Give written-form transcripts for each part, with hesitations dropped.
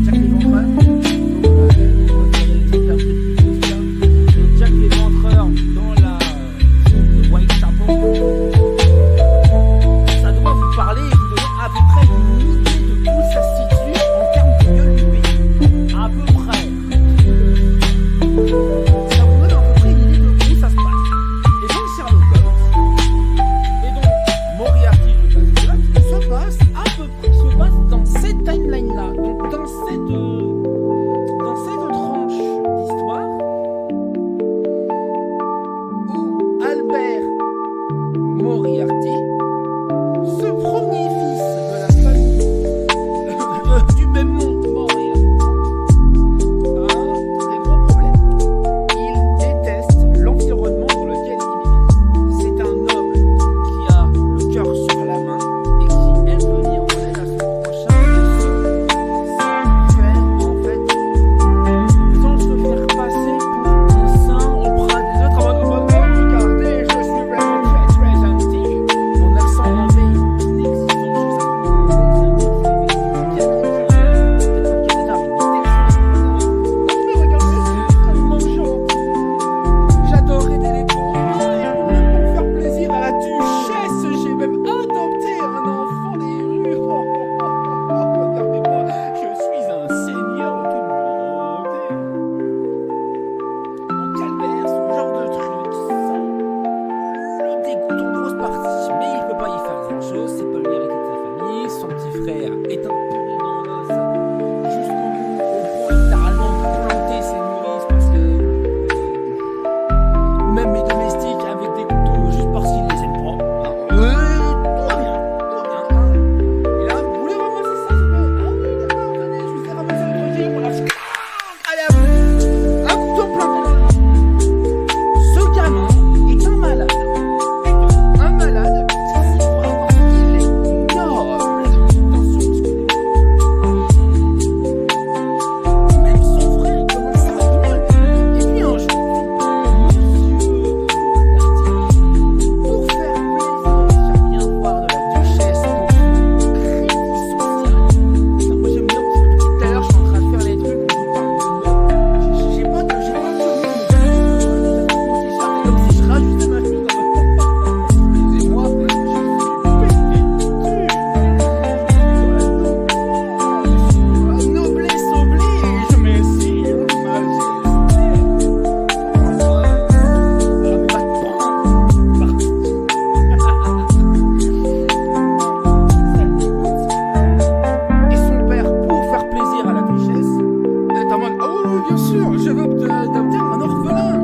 Jack l'Éventreur. Jack l'Éventreur dans la zone de Whitechapel. Ça doit vous parler et vous donner à peu près une idée de où ça se situe en termes de gueule du pays. À peu près. Ça vous donne à peu près une idée de où ça se passe. Et donc Sherlock Holmes et donc Moriarty se passe à peu près dans cette timeline-là, donc dans cette tranche d'histoire où Albert Moriarty, ce premier fils de la famille du même nom, Moriarty, a un très gros problème. Il déteste l'environnement dans lequel il vit. C'est un noble qui a le cœur sur la main et qui aime venir en aide à son prochain sans faire en fait, sans se faire passer pour un saint auprès des autres en mode regardez, je suis vraiment très très gentil. Mon accent anglais est inexistant, je sais pas. J'adore aider les pauvres pour faire plaisir à la duchesse. J'ai même adopté un enfant des rues. Regardez-moi, je suis un seigneur de toute beauté. Mon calvaire, ce genre de truc, ça le dégoûte en grosse partie. Mais il peut pas y faire grand chose, c'est pas le mérite de sa famille. Son petit frère est un pourri dans l'os jusqu'au bout, au point littéralement de planter ses nourrices parce que même mes domestiques avec des couteaux juste parce qu'ils les aiment pas. Tout va bien, tout va bien. Et là, vous voulez ramasser ça? Ah oui, d'accord, venez, je vous ai ramassé le truc, voilà. Allez, un couteau planté dans le dos. Ce gamin est un malade. Un malade, ça s'y voit parce qu'il est noble. Attention, même son frère commence à rigoler. Et puis un jour, pour faire plaisir, j'aime bien voir de la duchesse pour crédit social. Moi j'aime bien, depuis tout à l'heure je suis en train de faire les trucs où je parle de j'ai pas de c'est comme si je rajoutais ma fille dans votre excusez-moi, je suis pété noblesse oblige, messire, majesté. Et son père, pour faire plaisir à la duchesse, est en mode oh oui, bien sûr, je veux adopter un orphelin.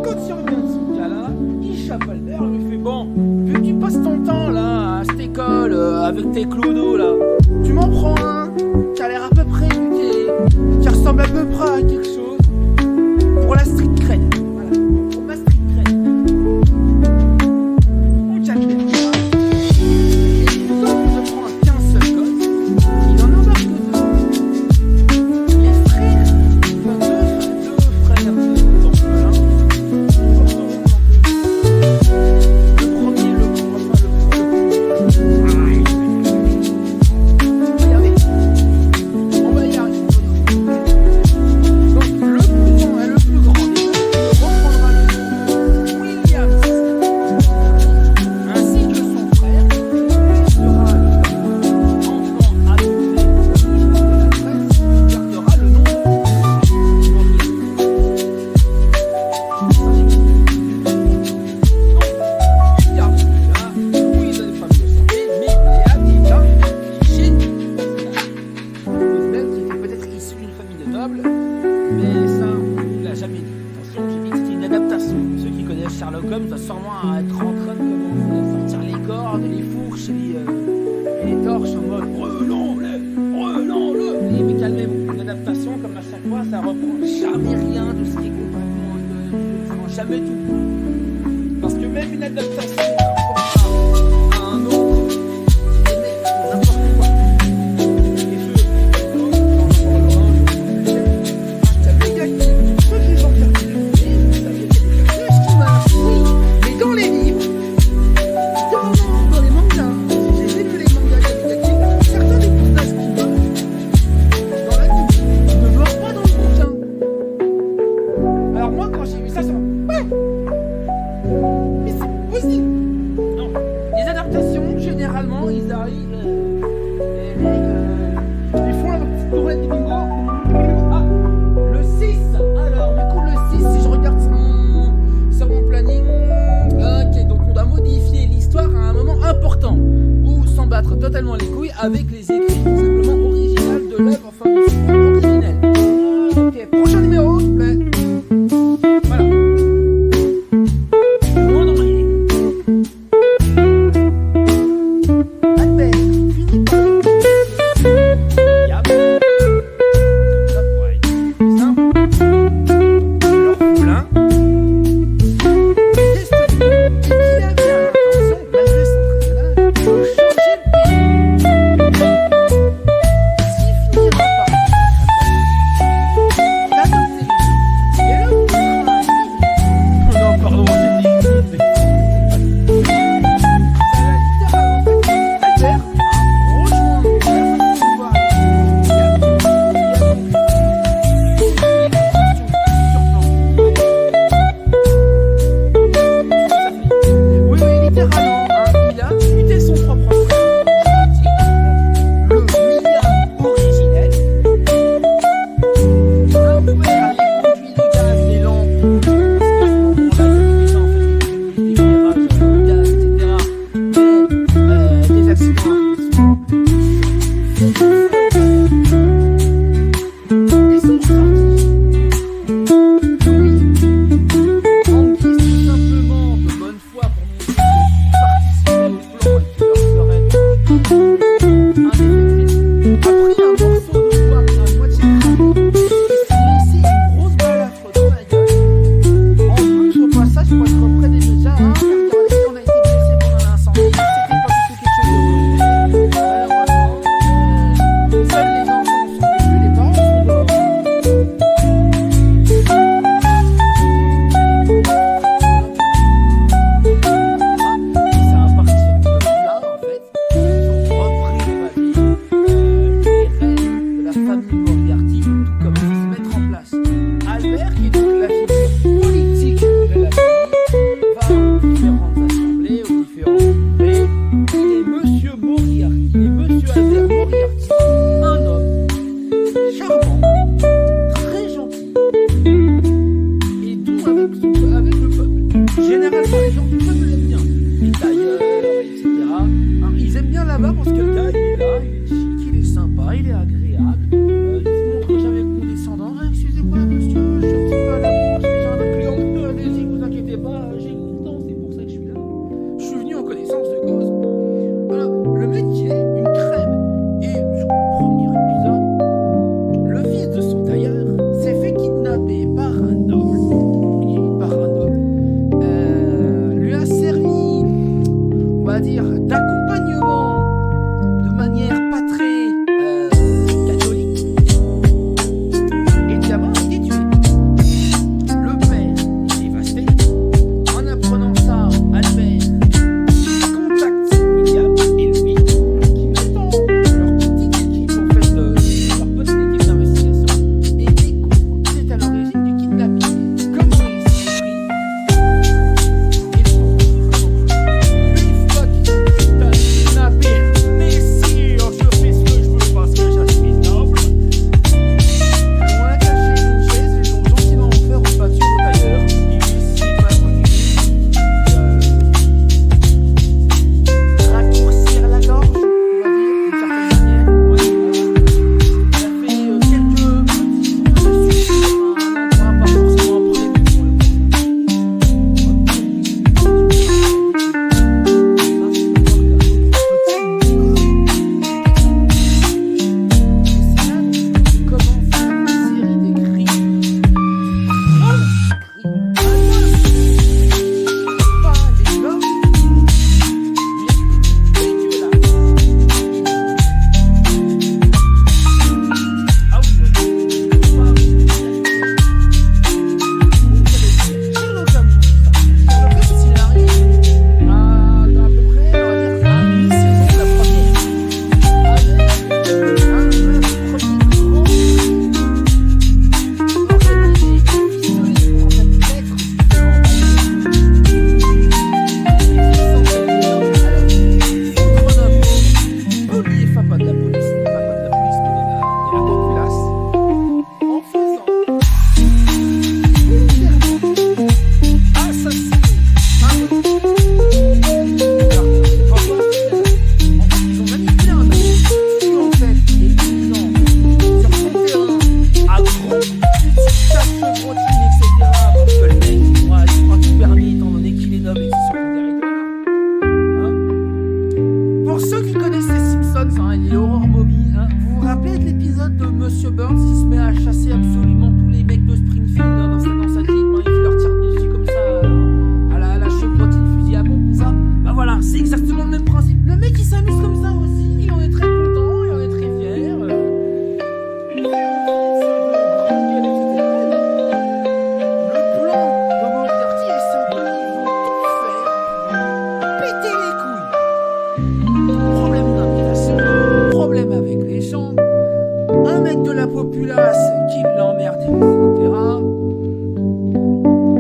Quand il revient de ce cas-là, il chape Albert, il lui fait bon, vu que tu passes ton temps là à cette école avec tes clodos là, tu m'en prends un qui a l'air à peu près éduqué, qui ressemble à peu près à quelque chose pour la street cred. Voilà, pour ma street cred. On tient bien. Et plutôt que de prendre qu'un seul gosse, il en embarque deux. Les frères, deux frères d'orphelins, le premier, regardez, on va y arriver. Donc le plus grand des deux reprendra le nom Williams, ainsi que son frère, qui sera enfant adopté de la presse, gardera le nom peut-être issu d'une famille de nobles, mais ça, on ne l'a jamais dit. Attention, j'ai dit que c'était une adaptation. Ceux qui connaissent Sherlock Holmes doivent sûrement être en train de commencer à sortir les cordes, les fourches et les torches en mode relons-le. Mais calmez-vous, une adaptation, comme à chaque fois, ça reprend jamais rien de ce qui est complètement jamais tout. Parce que même une adaptation à un autre, c'est des mecs qui font n'importe quoi. Dans les mangas, j'ai lu les mangas, certains des personnages avec les écrits tout simplement originales de l'œuvre, enfin originelle. Ok, prochain numéro, s'il vous plaît. Voilà. Loin d'envoyer. Albert finit par Yap. Comme ça pour être plus simple. L'orphelin. Parce que le gars il est là, il est chic, il est sympa, il est agréable, il se montre jamais condescendant. Excusez-moi monsieur, je suis un petit peu à la bourse, j'ai un client, allez-y, vous inquiétez pas, j'ai le temps, c'est pour ça que je suis là. Je suis venu en connaissance de cause. Voilà, le mec il est une crème. Et sur le premier épisode, le fils de son tailleur s'est fait kidnapper par un noble. Oui, par un noble. Lui a servi, on va dire, d'accompagnement de manière pas très catholique Burns qui se met à chasser absolument tous les mecs de Springfield dans sa jeep, hein, et qui leur tire dessus comme ça à la chevrotine fusil à pompe, tout ça. Bah voilà, c'est exactement le même principe. Le mec il s'amuse comme ça aussi, il en est très content, il en est très fier. Il fait aussi le plan de Moriarty est simple, ils vont tout faire, péter les couilles. Problème d'invitation, problème avec les chambres, un mec de la populace qui l'emmerde, etc.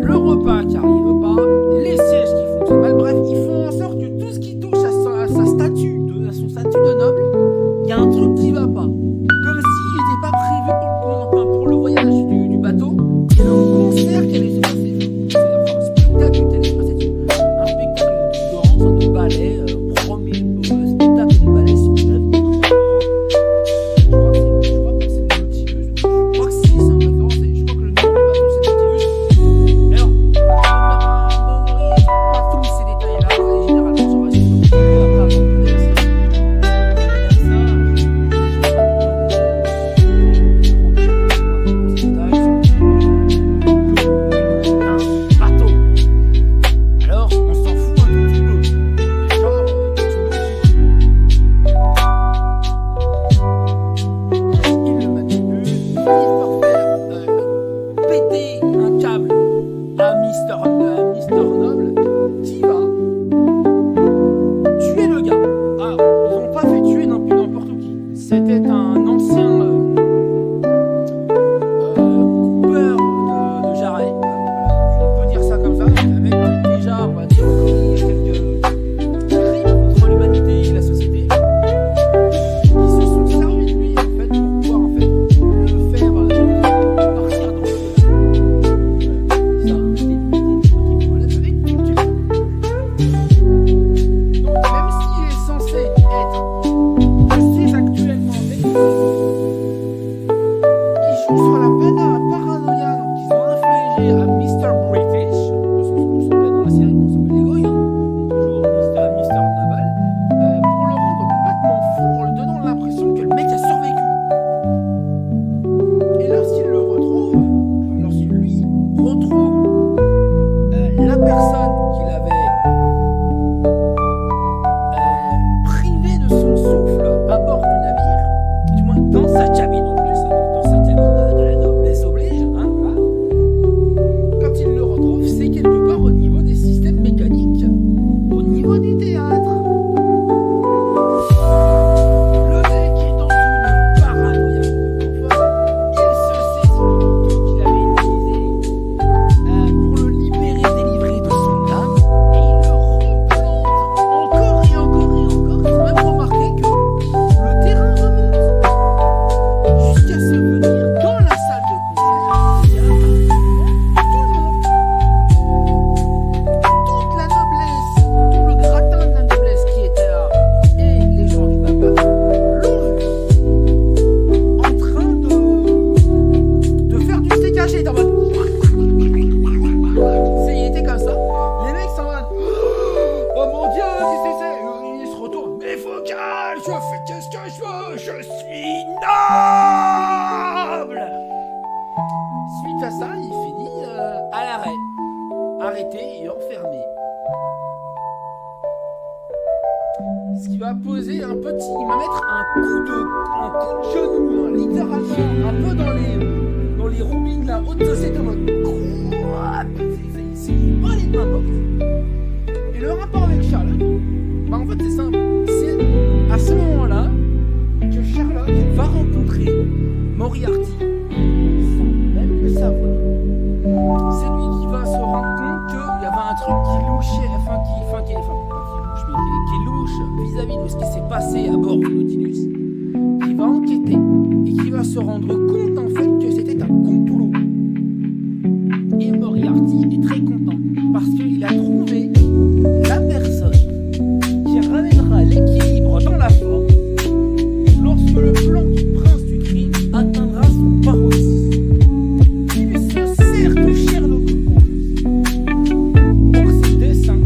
Le repas qui arrive pas, les sièges qui fonctionnent mal, bref, ils font en sorte que tout ce qui touche à son statut de noble, il y a un truc qui va pas. Comme s'il n'était pas prévu pour le voyage du bateau. Il y a un concert qui allait se passer. C'est un spectacle qui allait se passer. Un spectacle de danse, de ballet, premier spectacle de ballet sur l'avenir. Je crois que c'est le Nautilus. Je crois que c'est un référence. Je crois que le nom du bateau c'est Nautilus. Alors, pas tous ces détails-là. Et généralement, j'en reste sur Mister Noble qui va tuer le gars. Ah, ils n'ont pas fait tuer non plus n'importe qui. C'était un ancien coupeur de jarret. On peut dire ça comme ça. Un mec qui déjà, on va dire, il y a quelques crimes contre l'humanité et la société. Ils se sont servis de lui en fait pour pouvoir en fait le faire partir dans sur la paranoïa qu'ils ont infligée à Mr. British, on s'appelle dans la série, on s'appelle les goy, toujours Mr. Naval, pour le rendre complètement fou en lui donnant l'impression que le mec a survécu. Et lorsqu'il lui retrouve la personne qu'il avait privée de son souffle à bord du navire, du moins dans sa cabine en plus, dans sa cabine de la noblesse oblige, hein, voilà. Quand il le retrouve, c'est quelque part au niveau des systèmes mécaniques, au niveau du théâtre. Le mec est dans une paranoïa. Il se saisit du couteau qu'il avait utilisé pour le délivrer de son âme, et il le replante encore et encore et encore. Ils ont même remarqué que le terrain remonte jusqu'à se venir dans la salle de concert. Il y a tout le monde, toute la noblesse, tout le gratin de la noblesse qui était là, et les gens du papa l'ont vu en train de faire du steak haché dans votre. Il était comme ça. Les mecs s'en vont. Oh mon dieu, qu'est-ce que c'est? Il se retourne. Mais Focal, je fais qu'est-ce que je veux? Je suis noble. Suite à ça, il finit à l'arrêt, arrêté et enfermé. Ce qui va poser un petit, il va mettre un coup de genou, hein, littéralement, un peu dans les roubines de la haute société en mode. C'est pas les mains mortes. Et le rapport avec Charlotte, bah en fait c'est simple. C'est à ce moment-là que Charlotte va rencontrer Moriarty sans même le savoir. C'est lui qui va se rendre compte qu'il y avait un truc qui louchait, qui est louche vis-à-vis de ce qui s'est passé à bord du Nautilus, qui va enquêter et qui va se rendre compte en fait que c'était un complot. Et Moriarty est très content parce qu'il a trouvé la personne qui ramènera l'équilibre dans la forme lorsque le plan du prince du crime atteindra son paroxysme. Il se sert de Sherlock Holmes pour ses dessins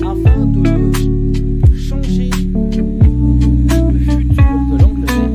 afin de changer le futur de l'Angleterre.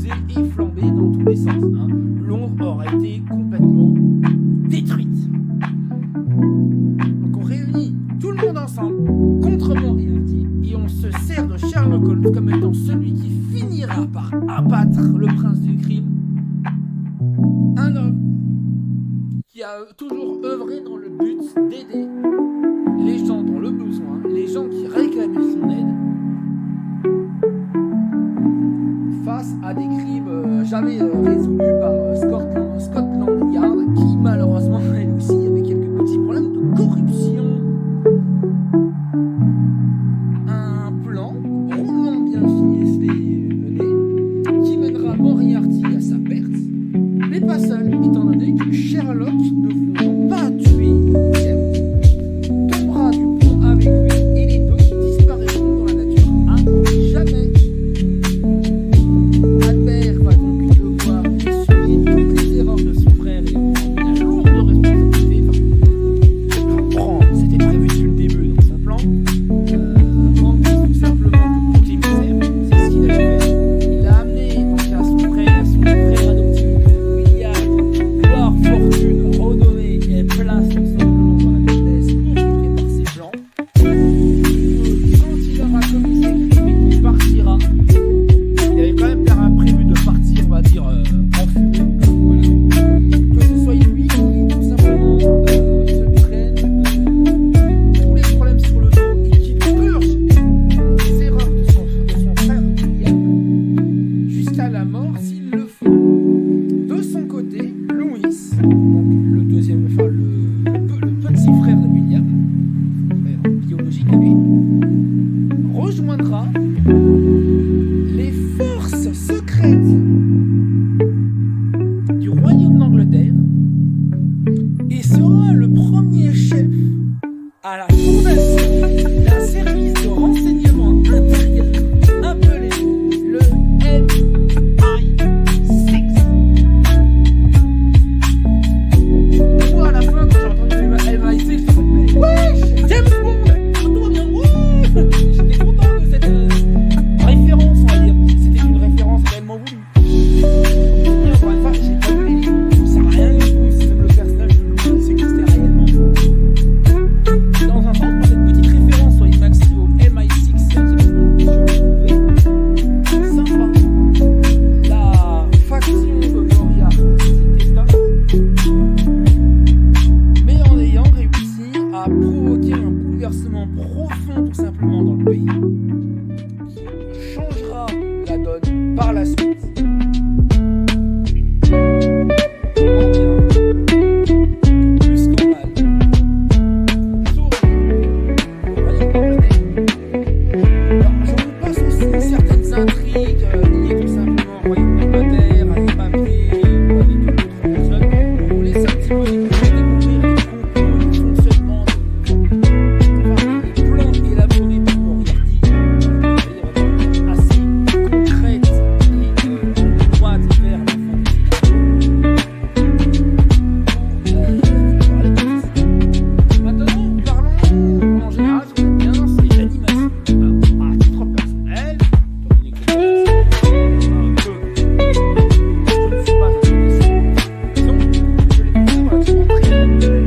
explosé et flambé dans tous les sens. Hein. Londres aurait été complètement détruite. Donc on réunit tout le monde ensemble contre Moriarty et on se sert de Sherlock Holmes comme étant celui qui finira par abattre le prince du crime. Un homme qui a toujours œuvré dans le but d'aider les gens dans le besoin, les gens qui réclamaient son aide face à des crimes jamais résolus par Scotland Yard, qui malheureusement elle aussi avait quelques petits problèmes de corruption. Un plan rondement bien ficelé qui mènera Moriarty à sa perte, mais pas seul, étant donné que Sherlock, ne voulant pas tuer William, tombera du pont avec lui et les deux disparaîtront dans la nature à jamais. Albert va donc devoir essuyer toutes les erreurs de son frère et prendre la lourde responsabilité. C'était prévu depuis le début dans son plan. En plus, tout simplement que pour l'émissaire, c'est ce qu'il a fait. Il a amené donc à son frère adoptif William, gloire, fortune, renommée et place tout simplement dans la noblesse, considérée par ses plans. Quand il aura commis ses crimes, il partira. Il avait quand même prévu de partir, on va dire, en fumée. Voilà. Que ce soit lui qui tout simplement se prenne tous les problèmes sur le dos et qui purge les erreurs de son frère William jusqu'à la mort s'il le faut. De son côté, Louis, donc le deuxième, enfin le petit frère de William, frère biologique à lui, rejoindra les forces secrètes du royaume d'Angleterre et sera le premier chef à la fondation d'un service de renseignement intérieur appelé le MI6. Moi à la fin quand j'ai entendu le MI6, je me suis dit wesh, James Bond, tout va bien, ouais. J'étais content de cette référence, on va dire. C'était une référence réellement voulue. Encore une fois, j'ai pas vu les livres, ça sert à rien du tout, c'est même le personnage de Louis qui existait réellement. Dans un sens, pour cette petite référence au MI6, c'est sympa. La faction de Moriarty, c'était ça. Mais en ayant réussi à provoquer un bouleversement profond tout simplement dans le pays, qui changera la donne par la suite. En bien, plus qu'en mal. Alors, je vous passe aussi certaines intrigues liées tout simplement au royaume d'Angleterre, à des papiers ou avec d'autres personnes, pour vous laisser un petit peu découvrir les complots, le fonctionnement des plans élaborés par Moriarty, assez concrètes et en droite vers la fin du scénario. Maintenant, parlons en général, ce qu'on aime bien, c'est l'animation. Alors, à titre personnel, étant donné que je ne suis pas un spécialiste, je l'ai trouvé relativement très bien.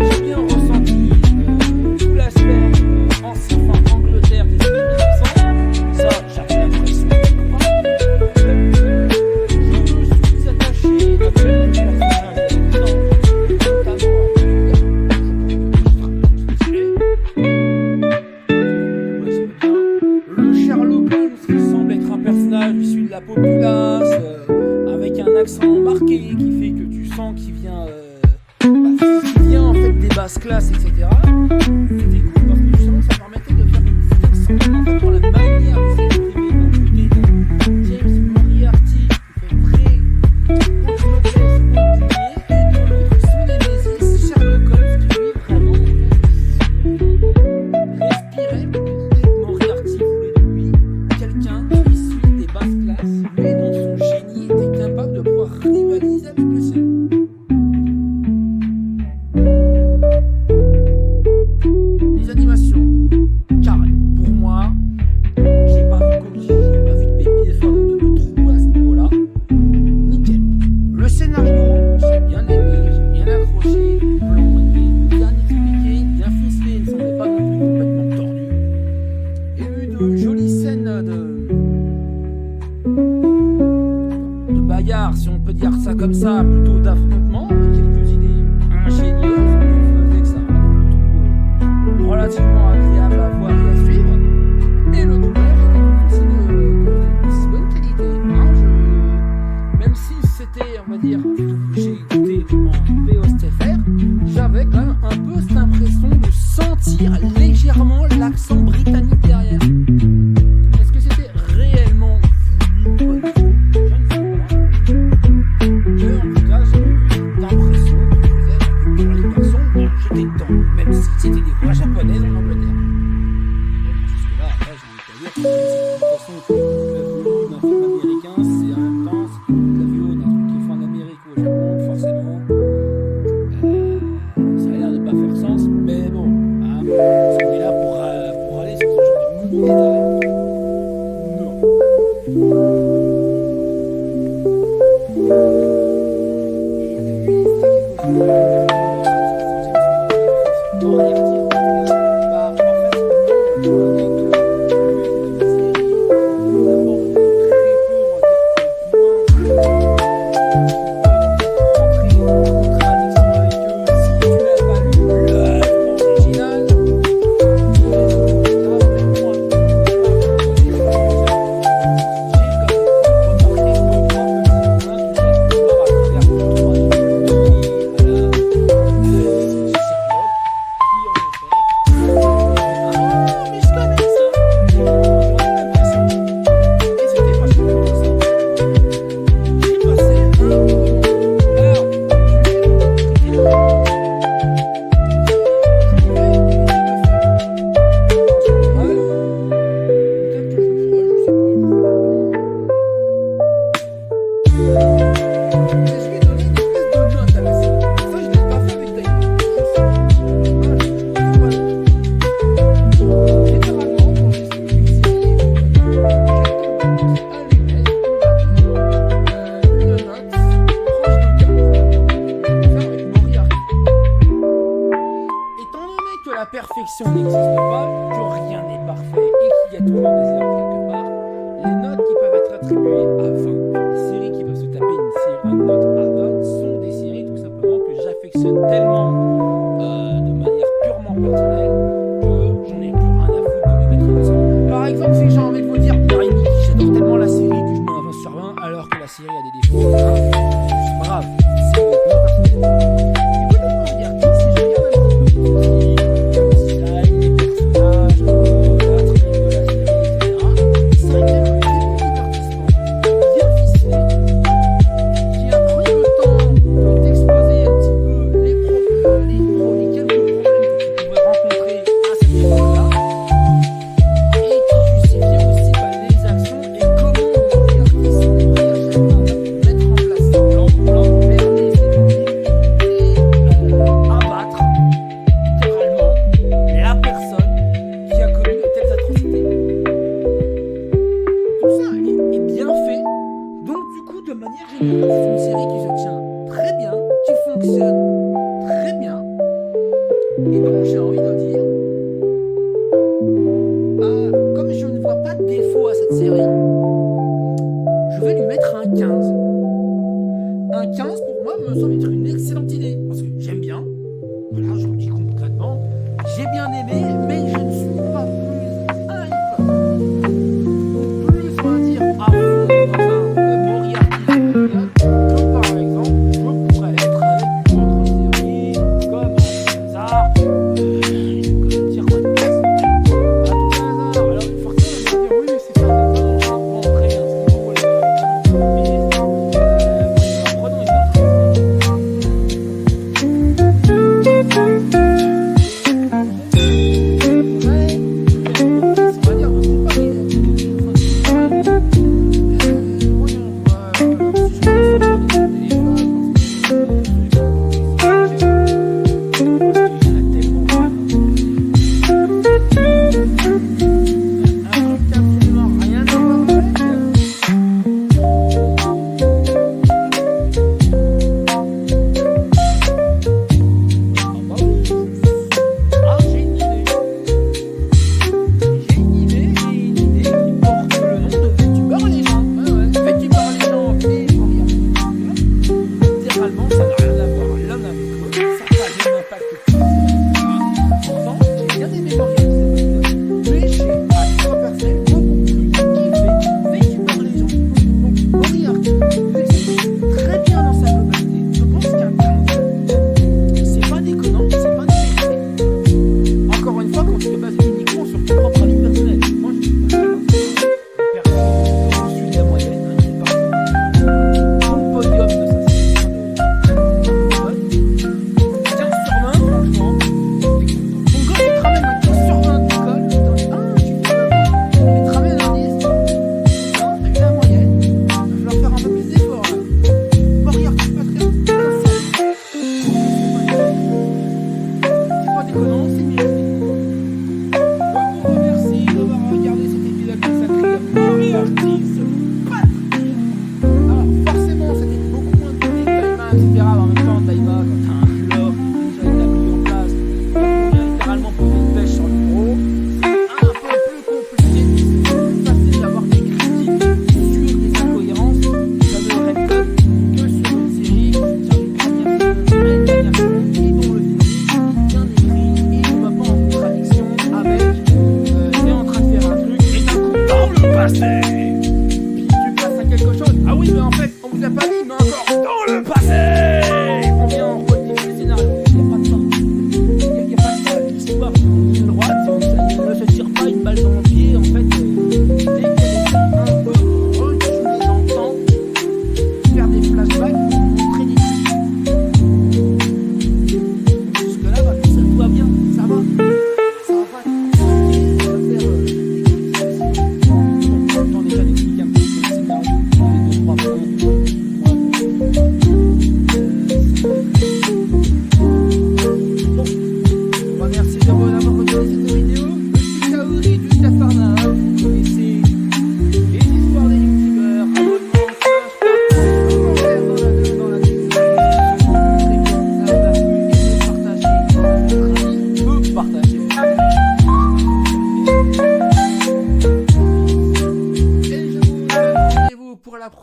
J'ai bien ressenti tout l'aspect ancien, enfin Angleterre des années 1900. Ça, j'avais l'impression de croire. Je me suis attaché à quelques personnages notamment à le Sherlock Holmes qui semble être un personnage issu de la populace, avec un accent marqué qui fait que tu sens qu'il vient, qu'il vient en fait des basses classes, etc. C'était cool parce que justement ça permettait de faire une distinction en fait dans la manière de s'exprimer. Donc côté de James Moriarty qui fait très haute noblesse, et de l'autre son némésis Sherlock Holmes qui lui vraiment respirait. Moriarty voulait de lui quelqu'un issu des basses classes, mais dont son génie était capable de pouvoir rivaliser avec le sien. Les animations, carré. Pour moi, laissait faire, j'avais quand même un peu cette impression de sentir légèrement l'accent britannique derrière. Est-ce que c'était réellement voulu? Pas du tout, je ne sais pas. Mais en tout cas, j'ai eu l'impression que pour les garçons, j'étais dedans, même si c'était des voix japonaises en Angleterre. Jusque-là, après, j'ai envie de te dire, de toute façon, la vidéo d'un film américain, c'est en même temps la vidéo d'un truc qu'ils font en Amérique ou au Japon, forcément. Ça a l'air de pas faire sens, mais bon, hein, parce qu'on est là pour aller sur ce genre de mini détails. La perfection n'existe pas, que rien n'est parfait et qu'il y a toujours des erreurs quelque part, les notes qui peuvent être attribuées à 20, les séries qui peuvent se taper une note à 20 sont des séries tout simplement que j'affectionne tellement de manière purement personnelle que j'en ai plus rien à foutre de les mettre ensemble. Par exemple, si j'ai envie de vous dire Narini, j'adore tellement la série que je mets un 20 sur 20 alors que la série a des défauts, hein, c'est pas grave, c'est mon personnel. C'est une série qui se tient très bien, qui fonctionne très bien, et donc j'ai envie de dire, comme je ne vois pas de défaut à cette série, je vais lui mettre un 15. Un 15 pour moi me semble être une excellente idée, parce que j'aime bien, voilà, je vous le dis concrètement, j'ai bien aimé, mais je ne suis pas plus hype, plus on va dire à fond dans un Moriarty que par exemple je pourrais être avec une autre série comme Hazard, je vais dire quoi de plus, à tout hasard, alors forcément on va dire oui mais c'est pas Hazard, bon très bien, c'est pour les prenons une autre série.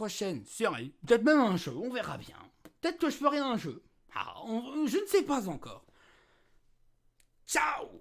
prochaine série, peut-être même un jeu, on verra bien. Peut-être que je ferai un jeu. Je ne sais pas encore. Ciao!